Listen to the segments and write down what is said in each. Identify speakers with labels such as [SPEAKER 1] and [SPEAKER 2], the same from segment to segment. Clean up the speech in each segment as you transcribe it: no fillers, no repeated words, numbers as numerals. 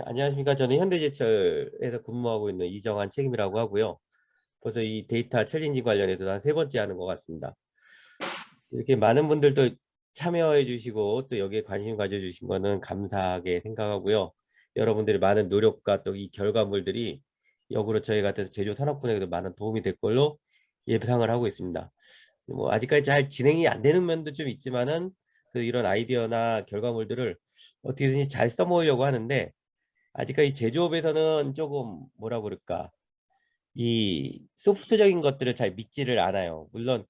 [SPEAKER 1] 안녕하십니까. 저는 현대제철에서 근무하고 있는 이정환 책임이라고 하고요. 벌써 이 데이터 챌린지 관련해서 한 세 번째 하는 것 같습니다. 이렇게 많은 분들도 참여해 주시고 또 여기에 관심 가져 주신 거는 감사하게 생각하고요. 여러분들의 많은 노력과 또 이 결과물들이 역으로 저희 같은 제조 산업군에도 많은 도움이 될 걸로 예상을 하고 있습니다. 뭐 아직까지 잘 진행이 안 되는 면도 좀 있지만은 이런 아이디어나 결과물들을 어떻게든지 잘 써먹으려고 하는데, 아직까지 제조업에서는 조금 뭐라 그럴까, 이 소프트적인 것들을 잘 믿지를 않아요. 물론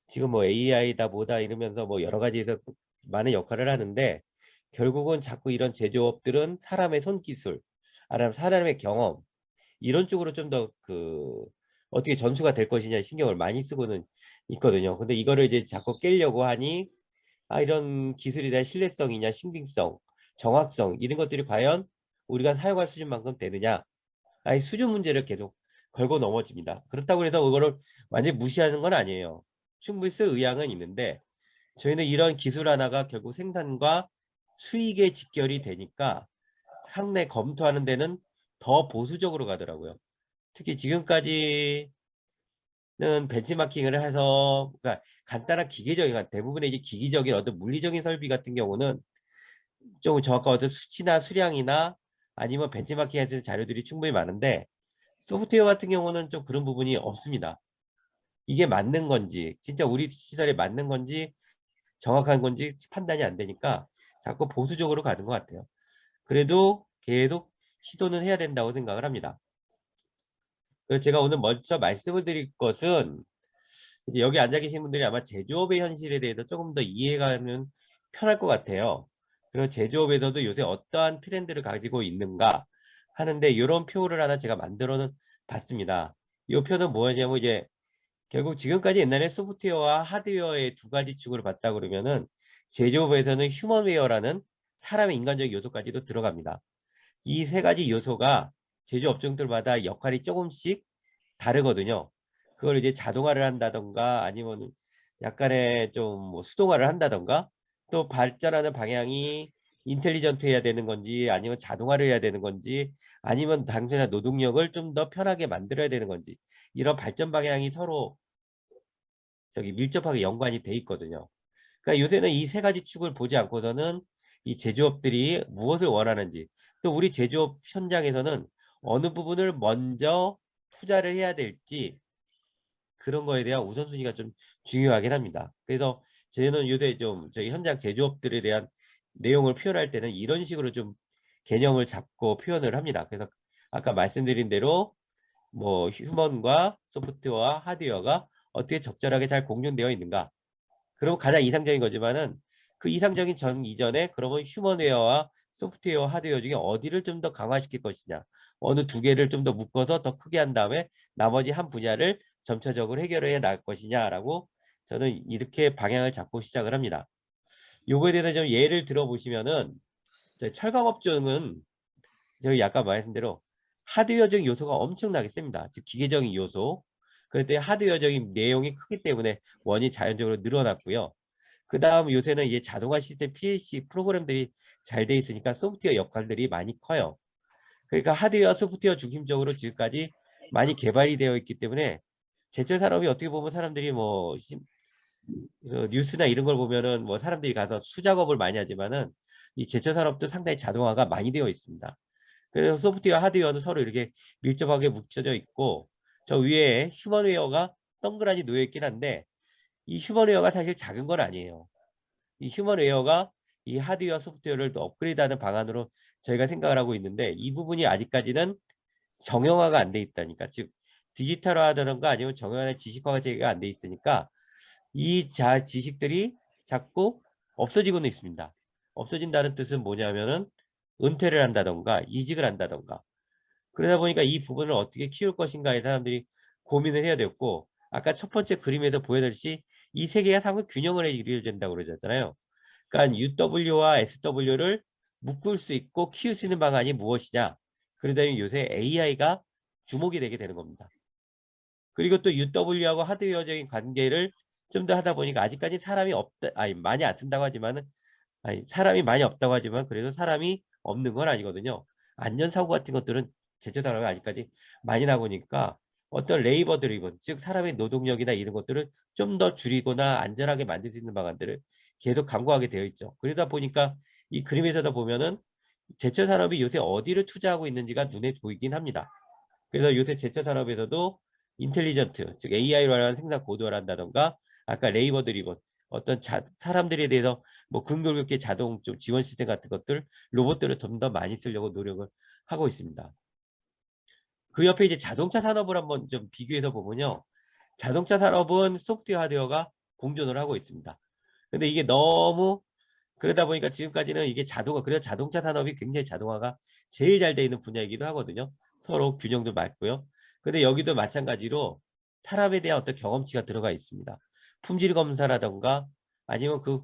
[SPEAKER 1] 지금 뭐 AI다 뭐다 이러면서 뭐 여러 가지에서 많은 역할을 하는데, 결국은 자꾸 이런 제조업들은 사람의 손기술, 아니면 사람의 경험, 이런 쪽으로 좀 더 어떻게 전수가 될 것이냐 신경을 많이 쓰고는 있거든요. 근데 이거를 이제 자꾸 깨려고 하니, 이런 기술에 대한 신뢰성이냐, 신빙성, 정확성, 이런 것들이 과연 우리가 사용할 수준만큼 되느냐, 수준 문제를 계속 걸고 넘어집니다. 그렇다고 해서 그거를 완전히 무시하는 건 아니에요. 충분히 쓸 의향은 있는데, 저희는 이런 기술 하나가 결국 생산과 수익에 직결이 되니까 상내 검토하는 데는 더 보수적으로 가더라고요. 특히 지금까지는 벤치마킹을 해서, 그러니까 간단한 기계적인, 대부분의 이제 기기적인 어떤 물리적인 설비 같은 경우는 좀 정확한 어떤 수치나 수량이나 아니면 벤치마킹할 자료들이 충분히 많은데, 소프트웨어 같은 경우는 좀 그런 부분이 없습니다. 이게 맞는 건지, 진짜 우리 시설에 맞는 건지, 정확한 건지 판단이 안 되니까 자꾸 보수적으로 가는 것 같아요. 그래도 계속 시도는 해야 된다고 생각을 합니다. 그래서 제가 오늘 먼저 말씀을 드릴 것은, 이제 여기 앉아 계신 분들이 아마 제조업의 현실에 대해서 조금 더 이해가는 편할 것 같아요. 그리고 제조업에서도 요새 어떠한 트렌드를 가지고 있는가 하는데, 이런 표를 하나 제가 만들어 봤습니다. 이 표는 뭐냐면, 이제 결국 지금까지 옛날에 소프트웨어와 하드웨어의 두 가지 축으로 봤다 그러면은, 제조업에서는 휴먼웨어라는 사람의 인간적 요소까지도 들어갑니다. 이 세 가지 요소가 제조업종들마다 역할이 조금씩 다르거든요. 그걸 이제 자동화를 한다던가 아니면 약간의 좀뭐 수동화를 한다던가, 또 발전하는 방향이 인텔리전트 해야 되는 건지 아니면 자동화를 해야 되는 건지, 아니면 당신의 노동력을 좀 더 편하게 만들어야 되는 건지, 이런 발전 방향이 서로 밀접하게 연관이 돼 있거든요. 그러니까 요새는 이 세 가지 축을 보지 않고서는 이 제조업들이 무엇을 원하는지, 또 우리 제조업 현장에서는 어느 부분을 먼저 투자를 해야 될지, 그런 거에 대한 우선순위가 좀 중요하긴 합니다. 그래서 저희는 요새 좀 저희 현장 제조업들에 대한 내용을 표현할 때는 이런 식으로 좀 개념을 잡고 표현을 합니다. 그래서 아까 말씀드린 대로 뭐 휴먼과 소프트웨어와 하드웨어가 어떻게 적절하게 잘 공존되어 있는가, 그럼 가장 이상적인 거지만은, 그 이상적인 전 이전에 그러면 휴먼웨어와 소프트웨어, 하드웨어 중에 어디를 좀 더 강화시킬 것이냐, 어느 두 개를 좀 더 묶어서 더 크게 한 다음에 나머지 한 분야를 점차적으로 해결해 나갈 것이냐라고, 저는 이렇게 방향을 잡고 시작을 합니다. 요거에 대해서 좀 예를 들어 보시면은, 저희 철강업종은 저희 아까 말씀대로 하드웨어적인 요소가 엄청나게 셉니다. 즉 기계적인 요소. 그때 하드웨어적인 내용이 크기 때문에 원이 자연적으로 늘어났고요. 그 다음 요새는 이제 자동화 시스템 PLC 프로그램들이 잘 돼 있으니까 소프트웨어 역할들이 많이 커요. 그러니까 하드웨어 소프트웨어 중심적으로 지금까지 많이 개발이 되어 있기 때문에, 제철 산업이 어떻게 보면 사람들이 뭐 뉴스나 이런 걸 보면은 뭐 사람들이 가서 수작업을 많이 하지만은, 이 제철 산업도 상당히 자동화가 많이 되어 있습니다. 그래서 소프트웨어 하드웨어는 서로 이렇게 밀접하게 뭉쳐져 있고, 저 위에 휴먼웨어가 동그라니 놓여 있긴 한데, 이 휴먼웨어가 사실 작은 건 아니에요. 이 휴먼웨어가 이 하드웨어 소프트웨어를 또 업그레이드하는 방안으로 저희가 생각을 하고 있는데, 이 부분이 아직까지는 정형화가 안 돼 있다니까, 즉 디지털화하던가 아니면 정형화의 지식화가 안 돼 있으니까 이 지식들이 자꾸 없어지고는 있습니다. 없어진다는 뜻은 뭐냐면은 은퇴를 한다던가 이직을 한다던가, 그러다 보니까 이 부분을 어떻게 키울 것인가에 사람들이 고민을 해야 되었고, 아까 첫 번째 그림에서 보여드렸듯이 이 세 개가 상호 균형을 이루어진다고 그러잖아요. 그러니까 UW와 SW를 묶을 수 있고 키울 수 있는 방안이 무엇이냐, 그러다 보니 요새 AI가 주목이 되게 되는 겁니다. 그리고 또 UW하고 하드웨어적인 관계를 좀 더 하다 보니까, 아직까지 사람이 없다, 아니 많이 안 쓴다고 하지만은, 아니 사람이 많이 없다고 하지만 그래도 사람이 없는 건 아니거든요. 안전사고 같은 것들은 제조 산업에 아직까지 많이 나오니까 어떤 레이버 드리븐, 즉 사람의 노동력이나 이런 것들을 좀 더 줄이거나 안전하게 만들 수 있는 방안들을 계속 강구하게 되어 있죠. 그러다 보니까 이 그림에서도 보면은 제철 산업이 요새 어디를 투자하고 있는지가 눈에 보이긴 합니다. 그래서 요새 제철 산업에서도 인텔리전트, 즉 AI로 하는 생산 고도화를 한다던가 아까 레이버 드리븐 어떤 사람들에 대해서 뭐 근골격계 자동 좀 지원 시스템 같은 것들 로봇들을 좀 더 많이 쓰려고 노력을 하고 있습니다. 그 옆에 이제 자동차 산업을 한번 좀 비교해서 보면요. 자동차 산업은 소프트웨어 하드웨어가 공존을 하고 있습니다. 근데 이게 너무 그러다 보니까 지금까지는 이게 그래서 자동차 산업이 굉장히 자동화가 제일 잘 돼 있는 분야이기도 하거든요. 서로 균형도 맞고요. 근데 여기도 마찬가지로 사람에 대한 어떤 경험치가 들어가 있습니다. 품질 검사라던가 아니면 그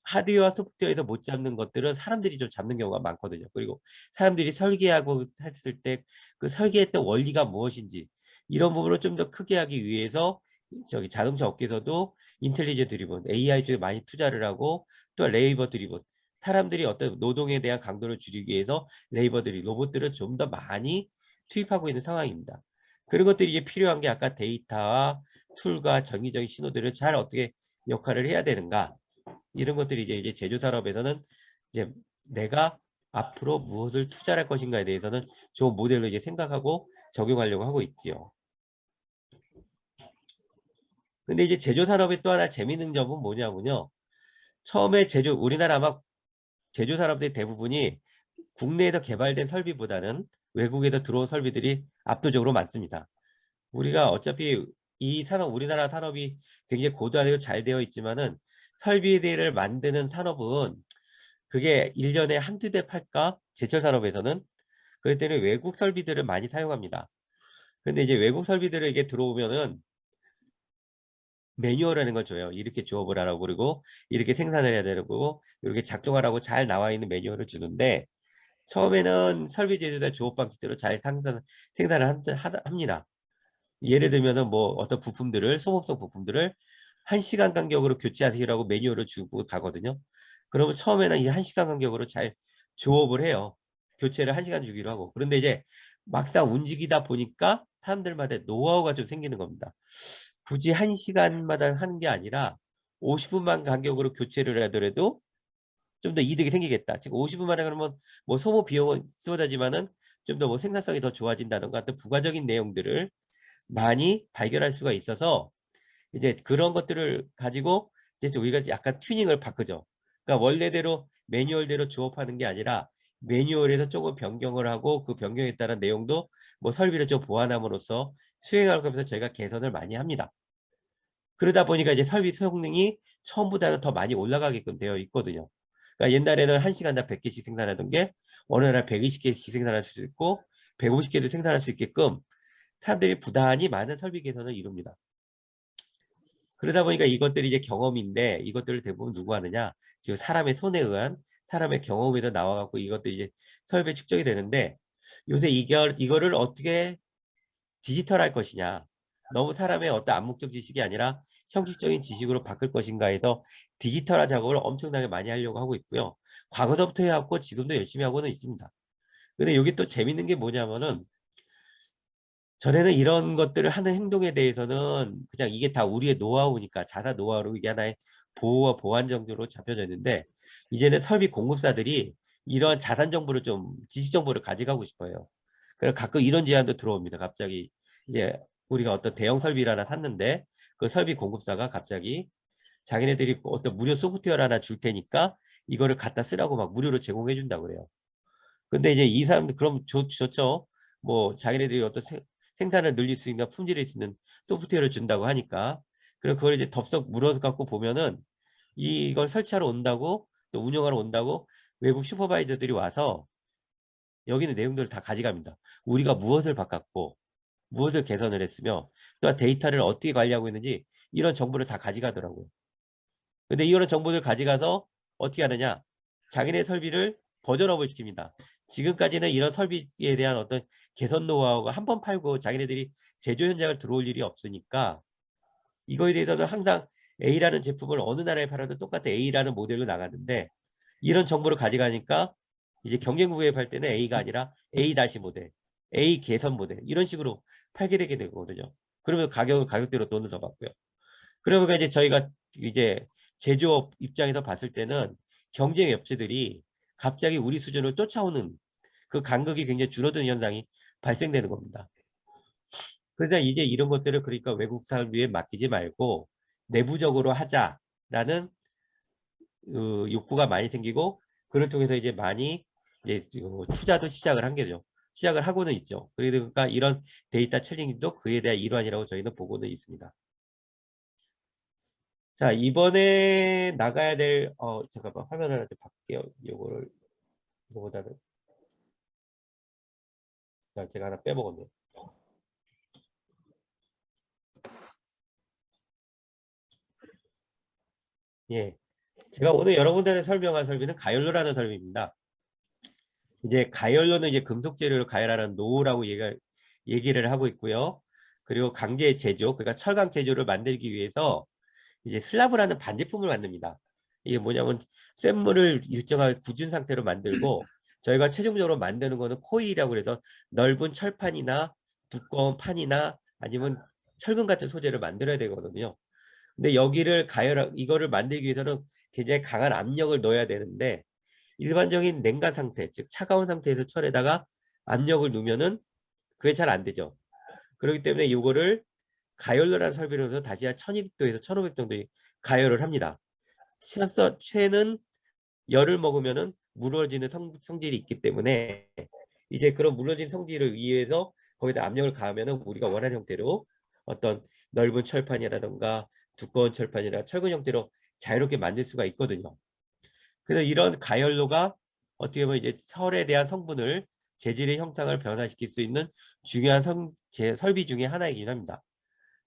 [SPEAKER 1] 하드웨어와 소프트웨어에서 못 잡는 것들은 사람들이 좀 잡는 경우가 많거든요. 그리고 사람들이 설계하고 했을 때 그 설계했던 원리가 무엇인지 이런 부분을 좀 더 크게 하기 위해서 저기 자동차 업계에서도 인텔리전 드리븐 AI 쪽에 많이 투자를 하고 또 레이버 드리븐 사람들이 어떤 노동에 대한 강도를 줄이기 위해서 레이버들이 로봇들을 좀 더 많이 투입하고 있는 상황입니다. 그런 것들이 이제 필요한 게 아까 데이터와 툴과 정기적인 신호들을 잘 어떻게 역할을 해야 되는가 이런 것들이 이제 제조 산업에서는 이제 내가 앞으로 무엇을 투자할 것인가에 대해서는 좋은 모델로 이제 생각하고 적용하려고 하고 있지요. 근데 이제 제조 산업의 또 하나 재밌는 점은 뭐냐면요. 처음에 우리나라 아마 제조 산업의 대부분이 국내에서 개발된 설비보다는 외국에서 들어온 설비들이 압도적으로 많습니다. 우리가 어차피 이 산업, 우리나라 산업이 굉장히 고도화되고 잘 되어 있지만은 설비들을 만드는 산업은 그게 1년에 한두 대 팔까? 제철 산업에서는. 그렇기 때문에 외국 설비들을 많이 사용합니다. 근데 이제 외국 설비들을 이게 들어오면은 매뉴얼이라는 걸 줘요. 이렇게 조업을 하라고 그러고 이렇게 생산을 해야 되고 이렇게 작동하라고 잘 나와 있는 매뉴얼을 주는데 처음에는 설비 제조사 조업 방식대로 잘 생산을 합니다. 예를 들면은 뭐 어떤 부품들을 소모성 부품들을 1시간 간격으로 교체하시라고 매뉴얼을 주고 가거든요. 그러면 처음에는 이 1시간 간격으로 잘 조업을 해요. 교체를 1시간 주기로 하고. 그런데 이제 막상 움직이다 보니까 사람들마다 노하우가 좀 생기는 겁니다. 굳이 1시간마다 하는 게 아니라 50분만 간격으로 교체를 하더라도 좀 더 이득이 생기겠다. 지금 50분 만에 그러면 뭐 소모 비용은 쏟아지만은 좀 더 뭐 생산성이 더 좋아진다던가 어떤 부가적인 내용들을 많이 발견할 수가 있어서 이제 그런 것들을 가지고 이제 우리가 약간 튜닝을 바꾸죠. 그러니까 원래대로 매뉴얼대로 조업하는 게 아니라 매뉴얼에서 조금 변경을 하고 그 변경에 따른 내용도 뭐 설비를 좀 보완함으로써 수행하고 하면서 저희가 개선을 많이 합니다. 그러다 보니까 이제 설비 성능이 처음보다는 더 많이 올라가게끔 되어 있거든요. 그러니까 옛날에는 1시간당 100개씩 생산하던 게 어느 날 120개씩 생산할 수 있고 150개도 생산할 수 있게끔 사람들이 부단히 많은 설비 개선을 이룹니다. 그러다 보니까 이것들이 이제 경험인데 이것들을 대부분 누구 하느냐? 지금 사람의 손에 의한 사람의 경험에서 나와갖고 이것들이 이제 설비에 축적이 되는데 요새 이거를 어떻게 디지털할 것이냐? 너무 사람의 어떤 암묵적 지식이 아니라 형식적인 지식으로 바꿀 것인가 해서 디지털화 작업을 엄청나게 많이 하려고 하고 있고요. 과거서부터 해왔고 지금도 열심히 하고는 있습니다. 근데 여기 또 재밌는 게 뭐냐면은 전에는 이런 것들을 하는 행동에 대해서는 그냥 이게 다 우리의 노하우니까 자사 노하우로 이게 하나의 보호와 보안 정도로 잡혀져 있는데 이제는 설비 공급사들이 이러한 자산 정보를 좀 지식 정보를 가져가고 싶어요. 그래서 가끔 이런 제안도 들어옵니다. 갑자기 이제 우리가 어떤 대형 설비를 하나 샀는데 그 설비 공급사가 갑자기 자기네들이 어떤 무료 소프트웨어를 하나 줄 테니까 이거를 갖다 쓰라고 막 무료로 제공해 준다고 그래요. 근데 이제 이 사람들 그럼 좋죠. 뭐 자기네들이 어떤 생산을 늘릴 수 있는 품질을 있는 소프트웨어를 준다고 하니까 그럼 그걸 이제 덥석 물어서 갖고 보면은 이걸 설치하러 온다고 또 운영하러 온다고 외국 슈퍼바이저들이 와서 여기는 내용들을 다 가져갑니다. 우리가 무엇을 바꿨고 무엇을 개선을 했으며 또 데이터를 어떻게 관리하고 있는지 이런 정보를 다 가져가더라고요. 근데 이런 정보를 가져가서 어떻게 하느냐? 자기네 설비를 버전업을 시킵니다. 지금까지는 이런 설비에 대한 어떤 개선 노하우가 한 번 팔고 자기네들이 제조 현장을 들어올 일이 없으니까 이거에 대해서는 항상 A라는 제품을 어느 나라에 팔아도 똑같은 A라는 모델로 나가는데 이런 정보를 가져가니까 이제 경쟁구입할 때는 A가 아니라 A 다시 모델, A 개선 모델 이런 식으로 팔게 되게 되거든요. 그러면 가격대로 돈을 더 받고요. 그러니까 이제 저희가 이제 제조업 입장에서 봤을 때는 경쟁 업체들이 갑자기 우리 수준을 쫓아오는 그 간극이 굉장히 줄어드는 현상이 발생되는 겁니다. 그러니까 이제 이런 것들을 그러니까 외국 사업에 맡기지 말고 내부적으로 하자라는 욕구가 많이 생기고 그걸 통해서 이제 많이 이제 투자도 시작을 한 게죠. 시작을 하고는 있죠. 그러니까 이런 데이터 챌린지도 그에 대한 일환이라고 저희는 보고는 있습니다. 자, 이번에 나가야 될, 잠깐만, 화면을 좀 바꿀게요. 요거를, 이거보다는. 자, 제가 하나 빼먹었네요. 예. 제가 오늘 여러분들한테 설명한 설비는 가열로라는 설비입니다. 이제 가열로는 이제 금속 재료를 가열하는 노라고 얘기를 하고 있고요. 그리고 강제 제조, 그러니까 철강 제조를 만들기 위해서 이제 슬라브라는 반제품을 만듭니다. 이게 뭐냐면 쇳물을 일정하게 굳은 상태로 만들고 저희가 최종적으로 만드는 거는 코일이라고 해서 넓은 철판이나 두꺼운 판이나 아니면 철근 같은 소재를 만들어야 되거든요. 근데 여기를 이거를 만들기 위해서는 굉장히 강한 압력을 넣어야 되는데 일반적인 냉간 상태, 즉 차가운 상태에서 철에다가 압력을 넣으면은 그게 잘 안 되죠. 그렇기 때문에 이거를 가열로라는 설비로 해서 다시 1200도에서 1500 정도 가열을 합니다. 쇠는 열을 먹으면은 물어지는 성질이 있기 때문에 이제 그런 물어진 성질을 위해서 거기다 압력을 가하면은 우리가 원하는 형태로 어떤 넓은 철판이라든가 두꺼운 철판이나 철근 형태로 자유롭게 만들 수가 있거든요. 그래서 이런 가열로가 어떻게 보면 이제 설에 대한 성분을 재질의 형상을 변화시킬 수 있는 중요한 설비 중에 하나이긴 합니다.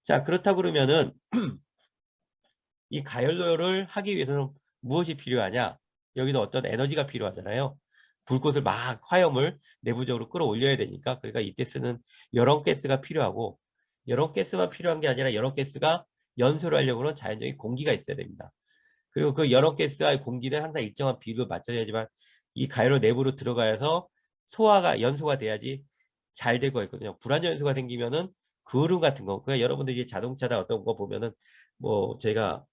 [SPEAKER 1] 자, 그렇다 그러면은 이 가열로를 하기 위해서는 무엇이 필요하냐? 여기도 어떤 에너지가 필요하잖아요. 불꽃을 막 화염을 내부적으로 끌어올려야 되니까 그러니까 이때 쓰는 열원가스가 필요하고 열원가스만 필요한 게 아니라 열원가스가 연소를 하려고는 자연적인 공기가 있어야 됩니다. 그리고 그 열원가스와 공기는 항상 일정한 비율로 맞춰야지만 이 가열로 내부로 들어가서 연소가 돼야지 잘 되고 있거든요. 불완전 연소가 생기면은 그을음 같은 거, 그러니까 여러분들 이제 자동차나 어떤 거 보면은 뭐 제가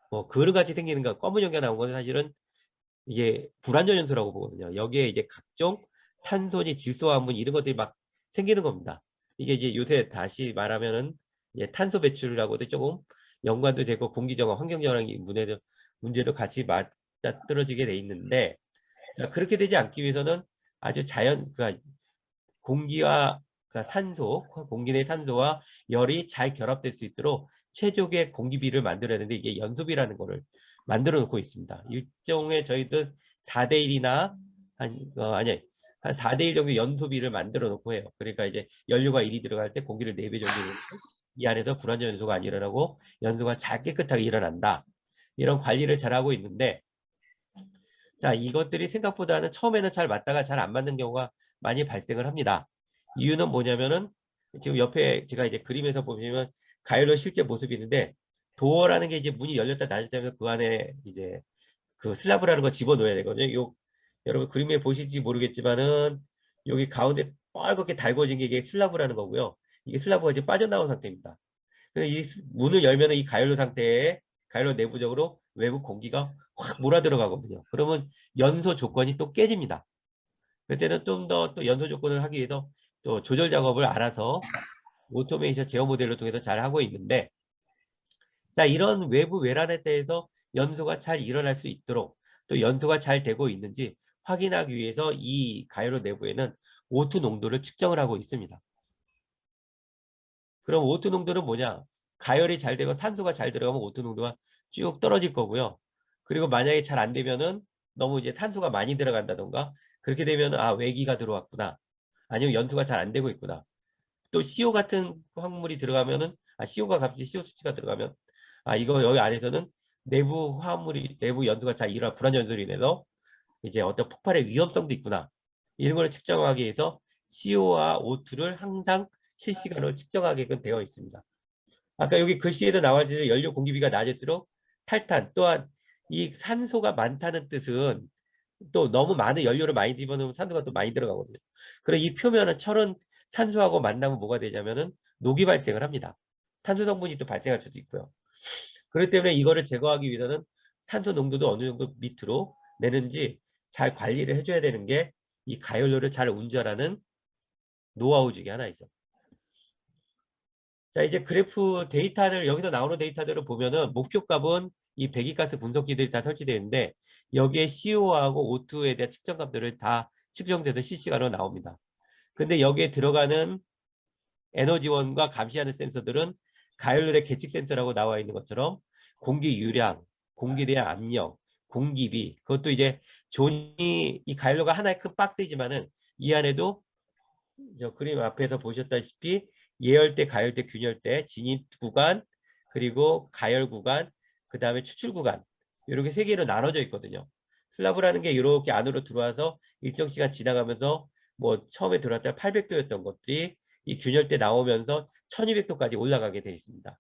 [SPEAKER 1] 뭐 그릇같이 생기는 거 검은 연기가 나온 거는 사실은 이게 불완전 연소라고 보거든요. 여기에 이제 각종 탄소니 질소화합물 이런 것들이 막 생기는 겁니다. 이게 이제 요새 다시 말하면은 탄소 배출하고도 조금 연관도 되고 공기정화, 환경정화 문제도 같이 맞아떨어지게 돼 있는데 자, 그렇게 되지 않기 위해서는 아주 그러니까 공기와 그러니까 공기 내 산소와 열이 잘 결합될 수 있도록 최적의 공기비를 만들어야 되는데 이게 연소비라는 거를 만들어 놓고 있습니다. 일종의 저희들 4대 1이나 아니 한 4대 1 정도 연소비를 만들어 놓고 해요. 그러니까 이제 연료가 1이 들어갈 때 공기를 4배 정도 이 안에서 불완전 연소가 안 일어나고 연소가 잘 깨끗하게 일어난다. 이런 관리를 잘하고 있는데 자, 이것들이 생각보다는 처음에는 잘 맞다가 잘 안 맞는 경우가 많이 발생을 합니다. 이유는 뭐냐면은 지금 옆에 제가 이제 그림에서 보시면 가열로 실제 모습이 있는데 도어라는 게 이제 문이 열렸다 닫을 때면 그 안에 이제 그 슬라브라는 거 집어넣어야 되거든요. 여러분 그림에 보실지 모르겠지만은 여기 가운데 빨갛게 달궈진 게 이게 슬라브라는 거고요. 이게 슬라브가 이제 빠져나온 상태입니다. 그래서 이 문을 열면은 이 가열로 상태에 가열로 내부적으로 외부 공기가 확 몰아 들어가거든요. 그러면 연소 조건이 또 깨집니다. 그때는 좀 더 또 연소 조건을 하기 위해서 또 조절 작업을 알아서 오토메이션 제어 모델을 통해서 잘 하고 있는데 자 이런 외부 외란에 대해서 연소가 잘 일어날 수 있도록 또 연소가 잘 되고 있는지 확인하기 위해서 이 가열로 내부에는 O2 농도를 측정을 하고 있습니다. 그럼 O2 농도는 뭐냐? 가열이 잘 되고 산소가 잘 들어가면 O2 농도가 쭉 떨어질 거고요. 그리고 만약에 잘 안 되면은 너무 이제 탄소가 많이 들어간다던가 그렇게 되면 아 외기가 들어왔구나. 아니면 연소가 잘 안 되고 있구나. 또 CO 같은 화학물이 들어가면은 CO가 갑자기 CO 수치가 들어가면 이거 여기 안에서는 내부 연소가 잘 일어나 불안 연소로 인해서 이제 어떤 폭발의 위험성도 있구나. 이런 걸 측정하기 위해서 CO와 O2를 항상 실시간으로 측정하게끔 되어 있습니다. 아까 여기 글씨에도 나와있듯이 연료 공기비가 낮을수록 탈탄 또한 이 산소가 많다는 뜻은 또 너무 많은 연료를 많이 집어넣으면 산소가 또 많이 들어가거든요. 그리고 이 표면은 철은 산소하고 만나면 뭐가 되냐면은 녹이 발생을 합니다. 탄소 성분이 또 발생할 수도 있고요. 그렇기 때문에 이거를 제거하기 위해서는 산소 농도도 어느 정도 밑으로 내는지 잘 관리를 해줘야 되는 게 이 가열료를 잘 운전하는 노하우 중에 하나이죠. 자, 이제 그래프 데이터를 여기서 나오는 데이터들을 보면은 목표값은 이 배기가스 분석기들이 다 설치되어 있는데 여기에 CO하고 O2에 대한 측정값들을 다 측정돼서 실시간으로 나옵니다. 근데 여기에 들어가는 에너지원과 감시하는 센서들은 가열열의 계측 센서라고 나와 있는 것처럼 공기 유량, 공기에 대한 압력, 공기비, 그것도 이제 존이 이 가열료가 하나의 큰 박스이지만은 이 안에도 저 그림 앞에서 보셨다시피 예열대, 가열대, 균열대, 진입 구간, 그리고 가열 구간, 그 다음에 추출 구간 이렇게 세 개로 나눠져 있거든요. 슬라브라는 게 이렇게 안으로 들어와서 일정 시간 지나가면서 뭐 처음에 들어왔다 800도였던 것들이 이 균열대 나오면서 1200도까지 올라가게 되어 있습니다.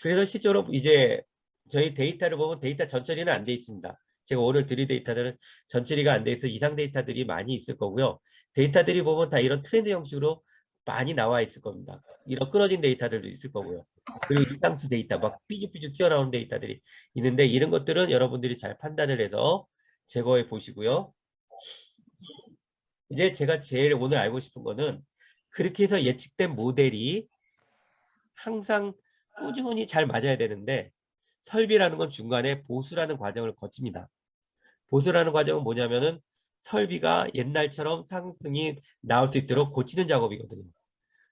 [SPEAKER 1] 그래서 실제로 이제 저희 데이터를 보면 데이터 전처리는 안 돼 있습니다. 제가 오늘 드릴 데이터들은 전처리가 안 돼 있어 이상 데이터들이 많이 있을 거고요. 데이터들이 보면 다 이런 트렌드 형식으로 많이 나와 있을 겁니다. 이런 끊어진 데이터들도 있을 거고요. 그리고 이상치 데이터 막 삐죽삐죽 튀어나온 데이터들이 있는데 이런 것들은 여러분들이 잘 판단을 해서 제거해 보시고요. 이제 제가 제일 오늘 알고 싶은 거는 그렇게 해서 예측된 모델이 항상 꾸준히 잘 맞아야 되는데 설비라는 건 중간에 보수라는 과정을 거칩니다. 보수라는 과정은 뭐냐면은 설비가 옛날처럼 상승이 나올 수 있도록 고치는 작업이거든요.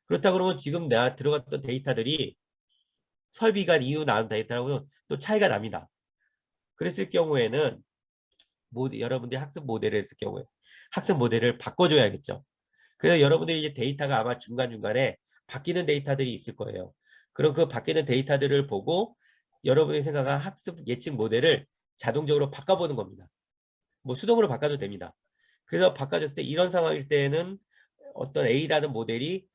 [SPEAKER 1] 그렇다 그러면 지금 내가 들어갔던 데이터들이 설비가 이후 나온 데이터하고는 또 차이가 납니다. 그랬을 경우에는 여러분들이 학습 모델을 했을 경우에 학습 모델을 바꿔줘야겠죠. 그래서 여러분들이 이제 데이터가 아마 중간중간에 바뀌는 데이터들이 있을 거예요. 그럼 그 바뀌는 데이터들을 보고 여러분이 생각한 학습 예측 모델을 자동적으로 바꿔보는 겁니다. 뭐 수동으로 바꿔도 됩니다. 그래서 바꿔줬을 때 이런 상황일 때는 어떤 A라는 모델이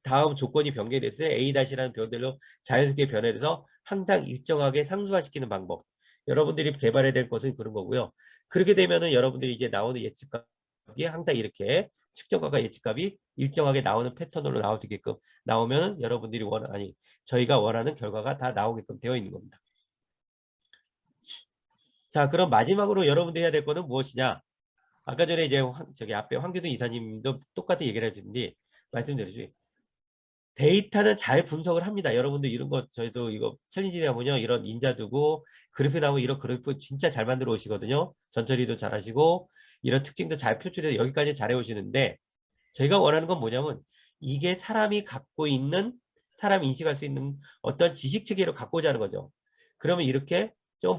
[SPEAKER 1] 다음 조건이 변경됐을 때 A-라는 변별로 자연스럽게 변해서 항상 일정하게 상수화시키는 방법. 여러분들이 개발해야 될 것은 그런 거고요. 그렇게 되면은 여러분들이 이제 나오는 예측값이 항상 이렇게 측정값과 예측값이 일정하게 나오는 패턴으로 나올 수 있게끔 나오면 여러분들이 저희가 원하는 결과가 다 나오게끔 되어 있는 겁니다. 자, 그럼 마지막으로 여러분들이 해야 될 거는 무엇이냐? 아까 전에 이제 저기 앞에 황교든 이사님도 똑같은 얘기를 하시는데 말씀드렸지. 데이터는 잘 분석을 합니다. 여러분들 이런 거 저희도 이거 챌린지 나오면요. 이런 인자 두고 그래프 나오면 이런 그래프 진짜 잘 만들어 오시거든요. 전처리도 잘 하시고 이런 특징도 잘 표출해서 여기까지 잘해 오시는데 저희가 원하는 건 뭐냐면 이게 사람이 갖고 있는 사람이 인식할 수 있는 어떤 지식 체계로 갖고자 하는 거죠. 그러면 이렇게 좀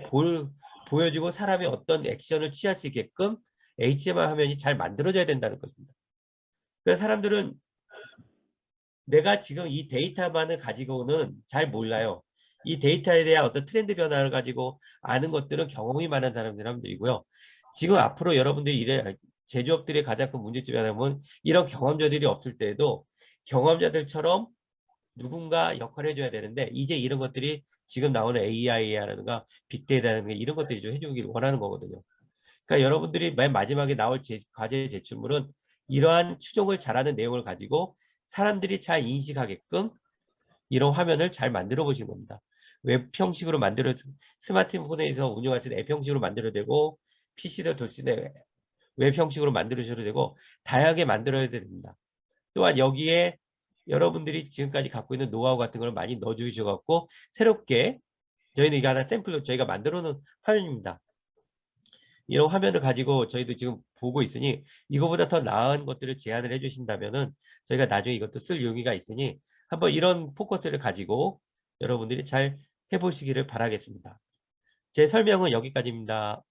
[SPEAKER 1] 보여주고 사람이 어떤 액션을 취할 수 있게끔 HMI 화면이 잘 만들어져야 된다는 것입니다. 그래서 사람들은 내가 지금 이 데이터만을 가지고는 잘 몰라요. 이 데이터에 대한 어떤 트렌드 변화를 가지고 아는 것들은 경험이 많은 사람들이고요. 지금 앞으로 여러분들이 제조업들의 가장 큰 문제점이 하나는 이런 경험자들이 없을 때에도 경험자들처럼 누군가 역할을 해줘야 되는데 이제 이런 것들이 지금 나오는 AI라든가 빅데이터라든가 이런 것들이 좀 해주길 원하는 거거든요. 그러니까 여러분들이 맨 마지막에 나올 과제 제출물은 이러한 추정을 잘하는 내용을 가지고 사람들이 잘 인식하게끔 이런 화면을 잘 만들어 보신 겁니다. 웹 형식으로 스마트폰에서 운영할 수 있는 앱 형식으로 만들어야 되고 PC도 돌진에 웹 형식으로 만들어셔도 되고 다양하게 만들어야 됩니다. 또한 여기에 여러분들이 지금까지 갖고 있는 노하우 같은 걸 많이 넣어주셔갖고 새롭게 저희는 이거 하나 샘플로 저희가 만들어 놓은 화면입니다. 이런 화면을 가지고 저희도 지금 보고 있으니 이거보다 더 나은 것들을 제안을 해주신다면은 저희가 나중에 이것도 쓸 용의가 있으니 한번 이런 포커스를 가지고 여러분들이 잘 해보시기를 바라겠습니다. 제 설명은 여기까지입니다.